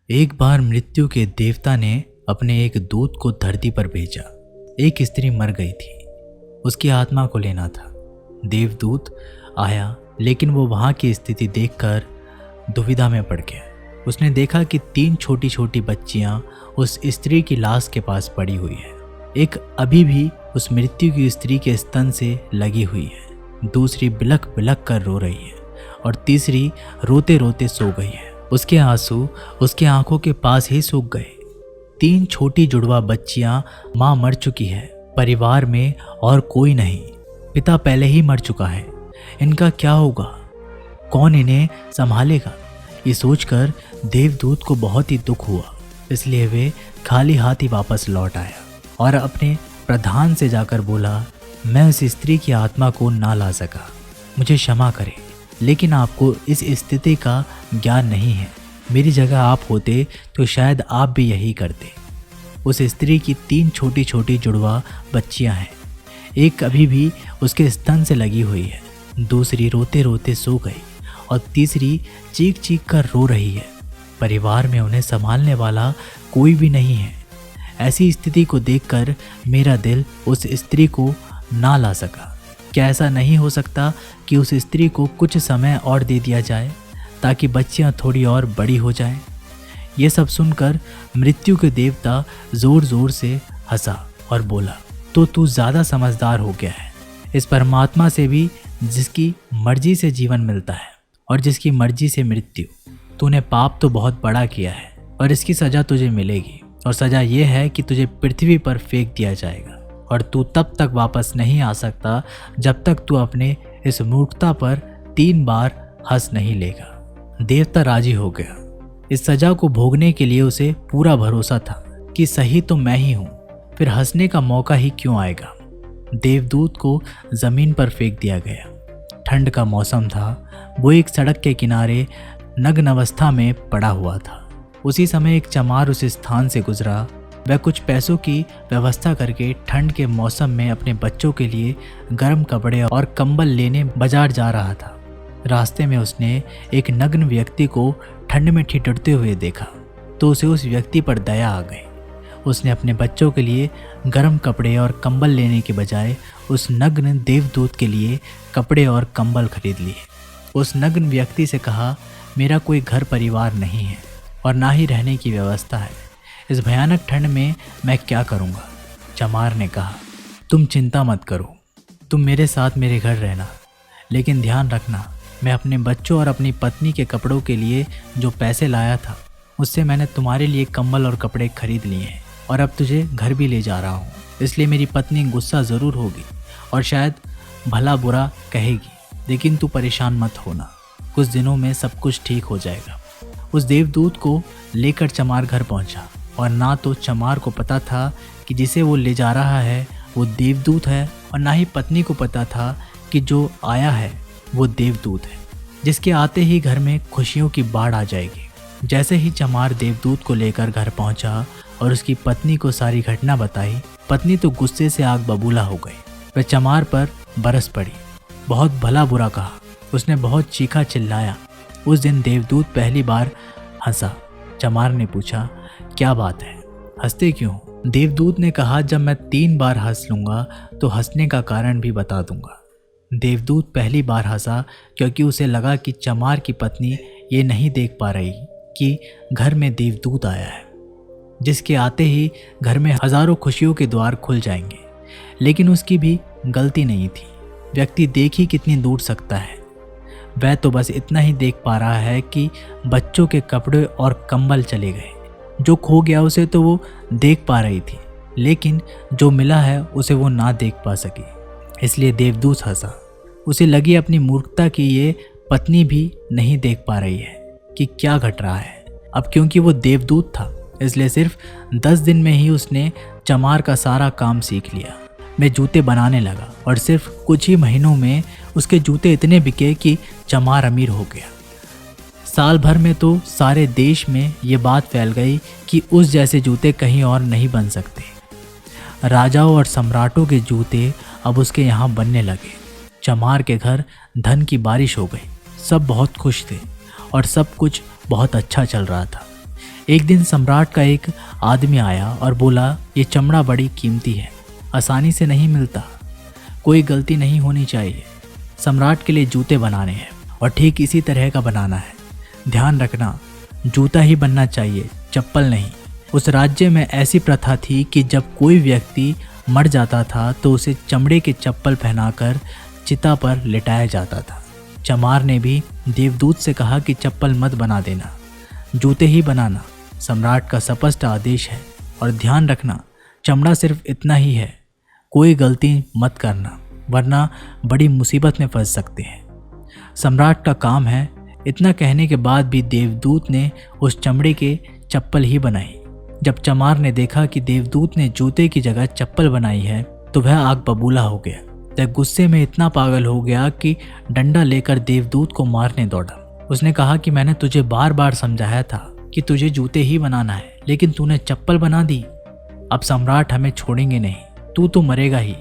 एक बार मृत्यु के देवता ने अपने एक दूत को धरती पर भेजा। एक स्त्री मर गई थी, उसकी आत्मा को लेना था। देवदूत आया, लेकिन वो वहाँ की स्थिति देखकर दुविधा में पड़ गया। उसने देखा कि 3 छोटी छोटी बच्चियां उस स्त्री की लाश के पास पड़ी हुई है। एक अभी भी उस मृत्यु की स्त्री के स्तन से लगी हुई है, दूसरी बिलख बिलख कर रो रही है और तीसरी रोते रोते सो गई है। उसके आंसू उसके आंखों के पास ही सूख गए। 3 छोटी जुड़वा बच्चियां मां मर चुकी है, परिवार में और कोई नहीं, पिता पहले ही मर चुका है। इनका क्या होगा? कौन इन्हें संभालेगा? ये सोचकर देवदूत को बहुत ही दुख हुआ। इसलिए वे खाली हाथ ही वापस लौट आया और अपने प्रधान से जाकर बोला, मैं उस स्त्री की आत्मा को ना ला सका, मुझे क्षमा करें, लेकिन आपको इस स्थिति का ज्ञान नहीं है। मेरी जगह आप होते तो शायद आप भी यही करते। उस स्त्री की 3 छोटी छोटी जुड़वा बच्चियां हैं। एक अभी भी उसके स्तन से लगी हुई है, दूसरी रोते रोते सो गई और तीसरी चीख चीख कर रो रही है। परिवार में उन्हें संभालने वाला कोई भी नहीं है। ऐसी स्थिति को देखकर मेरा दिल उस स्त्री को ना ला सका। क्या ऐसा नहीं हो सकता कि उस स्त्री को कुछ समय और दे दिया जाए ताकि बच्चियां थोड़ी और बड़ी हो जाएं? ये सब सुनकर मृत्यु के देवता जोर जोर से हंसा और बोला, तो तू ज़्यादा समझदार हो गया है। इस परमात्मा से भी जिसकी मर्जी से जीवन मिलता है और जिसकी मर्जी से मृत्यु। तूने पाप तो बहुत बड़ा किया है और इसकी सज़ा तुझे मिलेगी, और सज़ा ये है कि तुझे पृथ्वी पर फेंक दिया जाएगा और तू तब तक वापस नहीं आ सकता जब तक तू अपने इस मूर्खता पर 3 बार हंस नहीं लेगा। देवता राजी हो गया। इस सजा को भोगने के लिए उसे पूरा भरोसा था कि सही तो मैं ही हूँ, फिर हंसने का मौका ही क्यों आएगा। देवदूत को जमीन पर फेंक दिया गया। ठंड का मौसम था। वो एक सड़क के किनारे नग्न अवस्था में पड़ा हुआ था। उसी समय एक चमार उस स्थान से गुजरा। वह कुछ पैसों की व्यवस्था करके ठंड के मौसम में अपने बच्चों के लिए गर्म कपड़े और कंबल लेने बाजार जा रहा था। रास्ते में उसने एक नग्न व्यक्ति को ठंड में ठिठुरते हुए देखा तो उसे उस व्यक्ति पर दया आ गई। उसने अपने बच्चों के लिए गर्म कपड़े और कंबल लेने के बजाय उस नग्न देवदूत के लिए कपड़े और कंबल खरीद लिए। उस नग्न व्यक्ति से कहा, मेरा कोई घर परिवार नहीं है और ना ही रहने की व्यवस्था है। इस भयानक ठंड में मैं क्या करूँगा? चमार ने कहा, तुम चिंता मत करो, तुम मेरे साथ मेरे घर रहना, लेकिन ध्यान रखना, मैं अपने बच्चों और अपनी पत्नी के कपड़ों के लिए जो पैसे लाया था उससे मैंने तुम्हारे लिए कंबल और कपड़े खरीद लिए हैं और अब तुझे घर भी ले जा रहा हूँ। इसलिए मेरी पत्नी गुस्सा ज़रूर होगी और शायद भला बुरा कहेगी, लेकिन तू परेशान मत होना, कुछ दिनों में सब कुछ ठीक हो जाएगा। उस देवदूत को लेकर चमार घर पहुँचा और ना तो चमार को पता था कि जिसे वो ले जा रहा है वो देवदूत है और ना ही पत्नी को पता था कि जो आया है वो देवदूत है, जिसके आते ही घर में खुशियों की बाढ़ आ जाएगी। जैसे ही चमार देवदूत को लेकर घर पहुंचा और उसकी पत्नी को सारी घटना बताई, पत्नी तो गुस्से से आग बबूला हो गई। वह चमार पर बरस पड़ी, बहुत भला बुरा कहा, उसने बहुत चीखा चिल्लाया। उस दिन देवदूत पहली बार हंसा। चमार ने पूछा, क्या बात है, हंसते क्यों? देवदूत ने कहा, जब मैं 3 बार हंस लूँगा तो हंसने का कारण भी बता दूंगा। देवदूत पहली बार हंसा क्योंकि उसे लगा कि चमार की पत्नी ये नहीं देख पा रही कि घर में देवदूत आया है, जिसके आते ही घर में हजारों खुशियों के द्वार खुल जाएंगे। लेकिन उसकी भी गलती नहीं थी। व्यक्ति देख ही कितनी दूर सकता है। वह तो बस इतना ही देख पा रहा है कि बच्चों के कपड़े और कंबल चले गए। जो खो गया उसे तो वो देख पा रही थी, लेकिन जो मिला है उसे वो ना देख पा सकी। इसलिए देवदूत हंसा। उसे लगी अपनी मूर्खता की ये पत्नी भी नहीं देख पा रही है कि क्या घट रहा है। अब क्योंकि वो देवदूत था, इसलिए सिर्फ 10 दिन में ही उसने चमार का सारा काम सीख लिया। मैं जूते बनाने लगा और सिर्फ कुछ ही महीनों में उसके जूते इतने बिके कि चमार अमीर हो गया। साल भर में तो सारे देश में ये बात फैल गई कि उस जैसे जूते कहीं और नहीं बन सकते। राजाओं और सम्राटों के जूते अब उसके यहाँ बनने लगे। चमार के घर धन की बारिश हो गई। सब बहुत खुश थे और सब कुछ बहुत अच्छा चल रहा था। एक दिन सम्राट का एक आदमी आया और बोला, ये चमड़ा बड़ी कीमती है, आसानी से नहीं मिलता, कोई गलती नहीं होनी चाहिए। सम्राट के लिए जूते बनाने हैं और ठीक इसी तरह का बनाना है। ध्यान रखना, जूता ही बनना चाहिए, चप्पल नहीं। उस राज्य में ऐसी प्रथा थी कि जब कोई व्यक्ति मर जाता था तो उसे चमड़े के चप्पल पहनाकर चिता पर लिटाया जाता था। चमार ने भी देवदूत से कहा कि चप्पल मत बना देना, जूते ही बनाना, सम्राट का स्पष्ट आदेश है। और ध्यान रखना, चमड़ा सिर्फ इतना ही है, कोई गलती मत करना वरना बड़ी मुसीबत में फंस सकते हैं। सम्राट का काम है। इतना कहने के बाद भी देवदूत ने उस चमड़े के चप्पल ही बनाई। जब चमार ने देखा कि देवदूत ने जूते की जगह चप्पल बनाई है तो वह आग बबूला हो गया। वह गुस्से में इतना पागल हो गया कि डंडा लेकर देवदूत को मारने दौड़ा। उसने कहा कि मैंने तुझे बार बार समझाया था कि तुझे जूते ही बनाना है, लेकिन तूने चप्पल बना दी। अब सम्राट हमें छोड़ेंगे नहीं, तू तो मरेगा ही,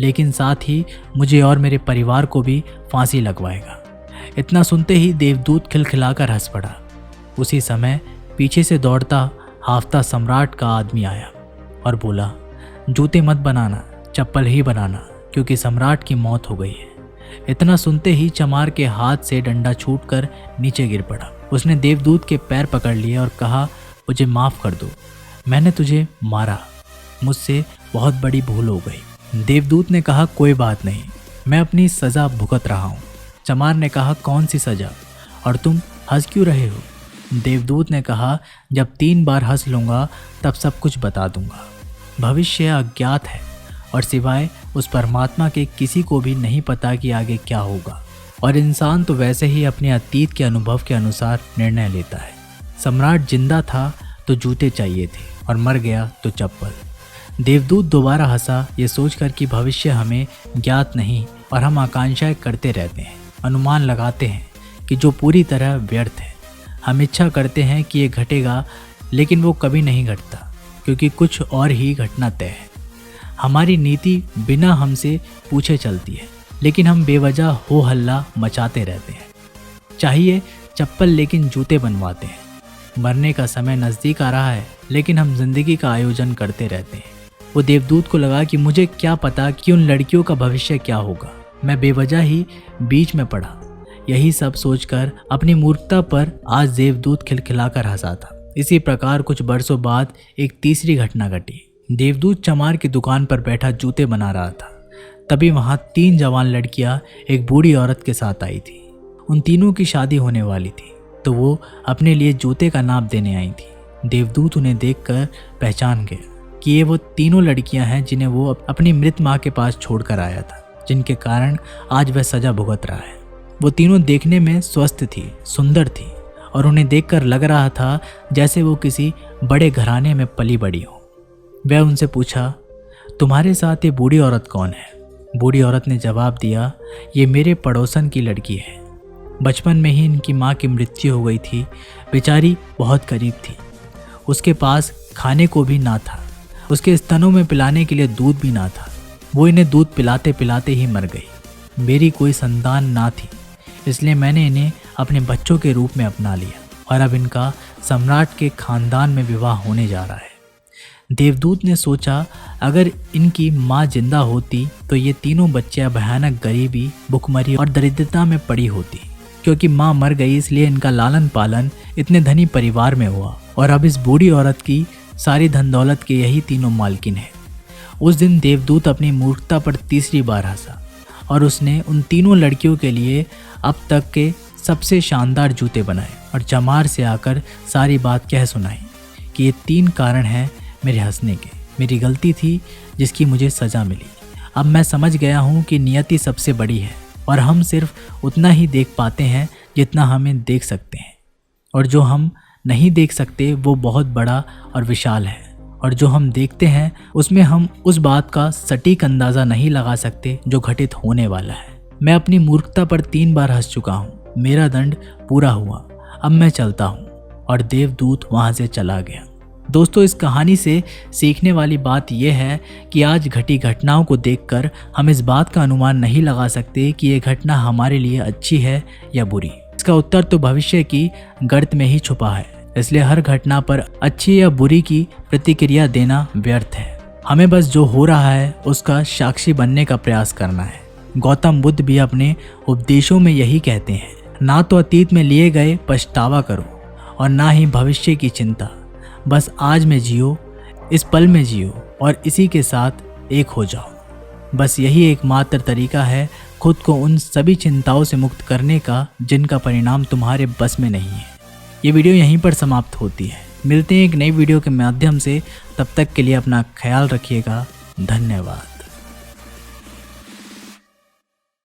लेकिन साथ ही मुझे और मेरे परिवार को भी फांसी लगवाएगा। इतना सुनते ही देवदूत खिलखिलाकर हंस पड़ा। उसी समय पीछे से दौड़ता हाफता सम्राट का आदमी आया और बोला, जूते मत बनाना, चप्पल ही बनाना, क्योंकि सम्राट की मौत हो गई है। इतना सुनते ही चमार के हाथ से डंडा छूटकर नीचे गिर पड़ा। उसने देवदूत के पैर पकड़ लिए और कहा, मुझे माफ़ कर दो, मैंने तुझे मारा, मुझसे बहुत बड़ी भूल हो गई। देवदूत ने कहा, कोई बात नहीं, मैं अपनी सज़ा भुगत रहा हूँ। चमार ने कहा, कौन सी सज़ा और तुम हंस क्यों रहे हो? देवदूत ने कहा, जब 3 बार हंस लूँगा तब सब कुछ बता दूँगा। भविष्य अज्ञात है और सिवाय उस परमात्मा के किसी को भी नहीं पता कि आगे क्या होगा, और इंसान तो वैसे ही अपने अतीत के अनुभव के अनुसार निर्णय लेता है। सम्राट जिंदा था तो जूते चाहिए थे और मर गया तो चप्पल। देवदूत दोबारा हंसा, ये सोचकर कि भविष्य हमें ज्ञात नहीं और हम आकांक्षाएं करते रहते हैं, अनुमान लगाते हैं कि जो पूरी तरह व्यर्थ है। हम इच्छा करते हैं कि ये घटेगा, लेकिन वो कभी नहीं घटता, क्योंकि कुछ और ही घटना तय है। हमारी नीति बिना हमसे पूछे चलती है, लेकिन हम बेवजह हो हल्ला मचाते रहते हैं। चाहिए चप्पल लेकिन जूते बनवाते हैं। मरने का समय नज़दीक आ रहा है, लेकिन हम जिंदगी का आयोजन करते रहते हैं। वो देवदूत को लगा कि मुझे क्या पता कि उन लड़कियों का भविष्य क्या होगा, मैं बेवजह ही बीच में पड़ा। यही सब सोचकर अपनी मूर्खता पर आज देवदूत खिलखिलाकर हंसा था। इसी प्रकार कुछ बरसों बाद एक तीसरी घटना घटी। देवदूत चमार की दुकान पर बैठा जूते बना रहा था। तभी वहाँ 3 जवान लड़कियाँ एक बूढ़ी औरत के साथ आई थी। उन तीनों की शादी होने वाली थी, तो वो अपने लिए जूते का नाप देने आई थी। देवदूत उन्हें देखकर पहचान गया कि ये वो तीनों लड़कियां हैं जिन्हें वो अपनी मृत माँ के पास छोड़कर आया था, जिनके कारण आज वह सजा भुगत रहा है। वो तीनों देखने में स्वस्थ थी, सुंदर थी, और उन्हें देखकर लग रहा था जैसे वो किसी बड़े घराने में पली बड़ी हो। वह उनसे पूछा, तुम्हारे साथ ये बूढ़ी औरत कौन है? बूढ़ी औरत ने जवाब दिया, ये मेरे पड़ोसन की लड़की है। बचपन में ही इनकी माँ की मृत्यु हो गई थी। बेचारी बहुत गरीब थी, उसके पास खाने को भी ना था, उसके स्तनों में पिलाने के लिए दूध भी ना था। वो इन्हें दूध पिलाते पिलाते ही मर गई। मेरी कोई संतान ना थी, इसलिए मैंने इन्हें अपने बच्चों के रूप में अपना लिया, और अब इनका सम्राट के खानदान में विवाह होने जा रहा है। देवदूत ने सोचा, अगर इनकी माँ जिंदा होती तो ये तीनों बच्चियां भयानक गरीबी, भुखमरी और दरिद्रता में पड़ी होती। क्योंकि माँ मर गई, इसलिए इनका लालन पालन इतने धनी परिवार में हुआ, और अब इस बूढ़ी औरत की सारी धन दौलत के यही तीनों मालकिन हैं। उस दिन देवदूत अपनी मूर्खता पर तीसरी बार हंसा, और उसने उन तीनों लड़कियों के लिए अब तक के सबसे शानदार जूते बनाए और चमार से आकर सारी बात कह सुनाई कि ये 3 कारण हैं मेरे हंसने के। मेरी गलती थी जिसकी मुझे सज़ा मिली। अब मैं समझ गया हूँ कि नियति सबसे बड़ी है, और हम सिर्फ उतना ही देख पाते हैं जितना हमें देख सकते हैं, और जो हम नहीं देख सकते वो बहुत बड़ा और विशाल है, और जो हम देखते हैं उसमें हम उस बात का सटीक अंदाज़ा नहीं लगा सकते जो घटित होने वाला है। मैं अपनी मूर्खता पर 3 बार हंस चुका हूँ, मेरा दंड पूरा हुआ, अब मैं चलता हूँ। और देवदूत वहाँ से चला गया। दोस्तों, इस कहानी से सीखने वाली बात यह है कि आज घटी घटनाओं को देखकर हम इस बात का अनुमान नहीं लगा सकते कि ये घटना हमारे लिए अच्छी है या बुरी। इसका उत्तर तो भविष्य की गर्त में ही छुपा है, इसलिए हर घटना पर अच्छी या बुरी की प्रतिक्रिया देना व्यर्थ है। हमें बस जो हो रहा है उसका साक्षी बनने का प्रयास करना है। गौतम बुद्ध भी अपने उपदेशों में यही कहते हैं, ना तो अतीत में लिए गए पछतावा करो और ना ही भविष्य की चिंता। बस आज में जियो, इस पल में जियो और इसी के साथ एक हो जाओ। बस यही एकमात्र तरीका है खुद को उन सभी चिंताओं से मुक्त करने का जिनका परिणाम तुम्हारे बस में नहीं है। ये वीडियो यहीं पर समाप्त होती है। मिलते हैं एक नई वीडियो के माध्यम से। तब तक के लिए अपना ख्याल रखिएगा। धन्यवाद।